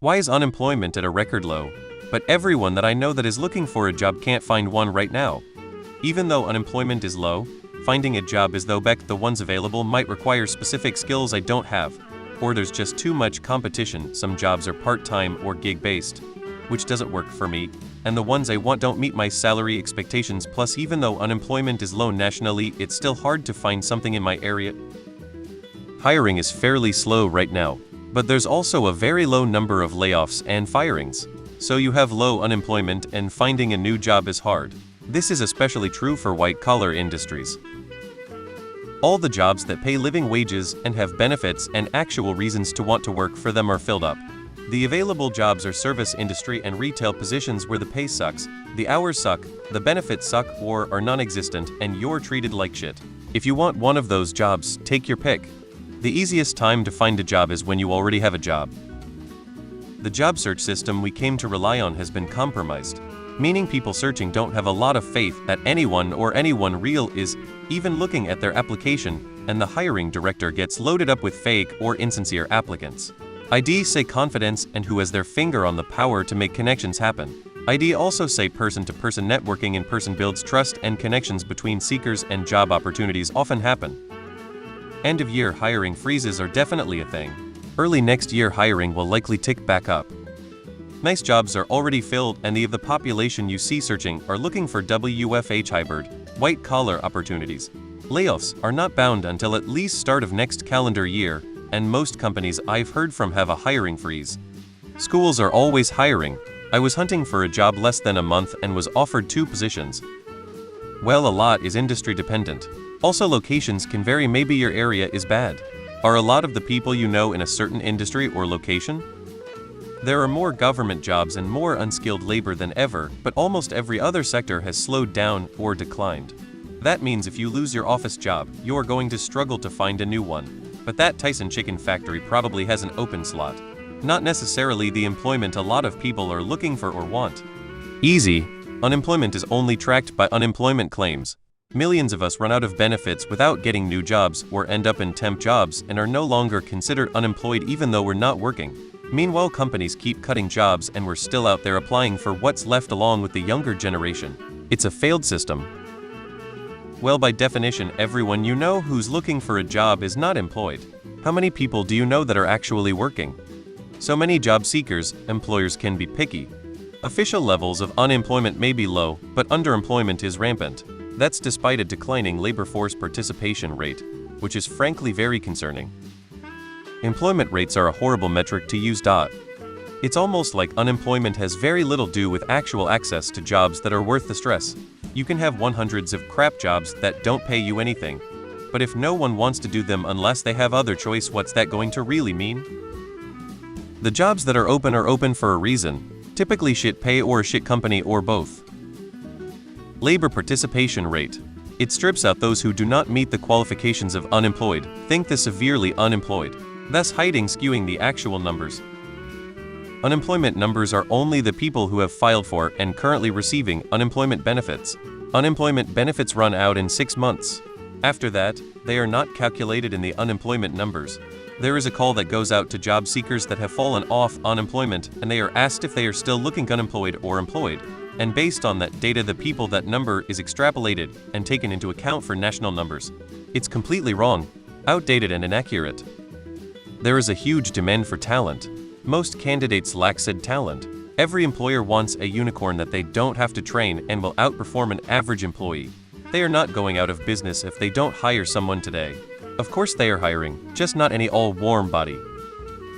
Why is unemployment at a record low? But everyone that I know that is looking for a job can't find one right now. Even though unemployment is low, finding a job is though the ones available might require specific skills I don't have, or there's just too much competition. Some jobs are part-time or gig-based, which doesn't work for me, and the ones I want don't meet my salary expectations. Plus, even though unemployment is low nationally, it's still hard to find something in my area. Hiring is fairly slow right now, but there's also a very low number of layoffs and firings. So you have low unemployment and finding a new job is hard. This is especially true for white-collar industries. All the jobs that pay living wages and have benefits and actual reasons to want to work for them are filled up. The available jobs are service industry and retail positions where the pay sucks, the hours suck, the benefits suck or are non-existent, and you're treated like shit. If you want one of those jobs, take your pick. The easiest time to find a job is when you already have a job. The job search system we came to rely on has been compromised, meaning people searching don't have a lot of faith that anyone real is even looking at their application, and the hiring director gets loaded up with fake or insincere applicants. ID say confidence and who has their finger on the power to make connections happen. ID also say person-to-person networking in person builds trust and connections between seekers and job opportunities often happen. End-of-year hiring freezes are definitely a thing. Early next year hiring will likely tick back up. Nice jobs are already filled and the population you see searching are looking for WFH hybrid, white-collar opportunities. Layoffs are not bound until at least start of next calendar year, and most companies I've heard from have a hiring freeze. Schools are always hiring. I was hunting for a job less than a month and was offered 2 positions. Well, a lot is industry dependent. Also, locations can vary. Maybe your area is bad. Are a lot of the people you know in a certain industry or location? There are more government jobs and more unskilled labor than ever, but almost every other sector has slowed down or declined. That means if you lose your office job, you're going to struggle to find a new one. But that Tyson chicken factory probably has an open slot. Not necessarily the employment a lot of people are looking for or want. Easy. Unemployment is only tracked by unemployment claims. Millions of us run out of benefits without getting new jobs or end up in temp jobs and are no longer considered unemployed even though we're not working. Meanwhile, companies keep cutting jobs and we're still out there applying for what's left along with the younger generation. It's a failed system. Well, by definition, everyone you know who's looking for a job is not employed. How many people do you know that are actually working? So many job seekers, employers can be picky. Official levels of unemployment may be low, but underemployment is rampant. That's despite a declining labor force participation rate, which is frankly very concerning. Employment rates are a horrible metric to use. It's almost like unemployment has very little to do with actual access to jobs that are worth the stress. You can have hundreds of crap jobs that don't pay you anything. But if no one wants to do them unless they have other choice, what's that going to really mean? The jobs that are open for a reason. Typically shit pay or a shit company or both. Labor participation rate. It strips out those who do not meet the qualifications of unemployed, think the severely unemployed, thus skewing the actual numbers. Unemployment numbers are only the people who have filed for and currently receiving unemployment benefits. Unemployment benefits run out in 6 months. After that, they are not calculated in the unemployment numbers. There is a call that goes out to job seekers that have fallen off unemployment and they are asked if they are still looking unemployed or employed. And based on that data, the people that number is extrapolated and taken into account for national numbers. It's completely wrong, outdated and inaccurate. There is a huge demand for talent. Most candidates lack said talent. Every employer wants a unicorn that they don't have to train and will outperform an average employee. They are not going out of business if they don't hire someone today. Of course they are hiring, just not any all-warm body.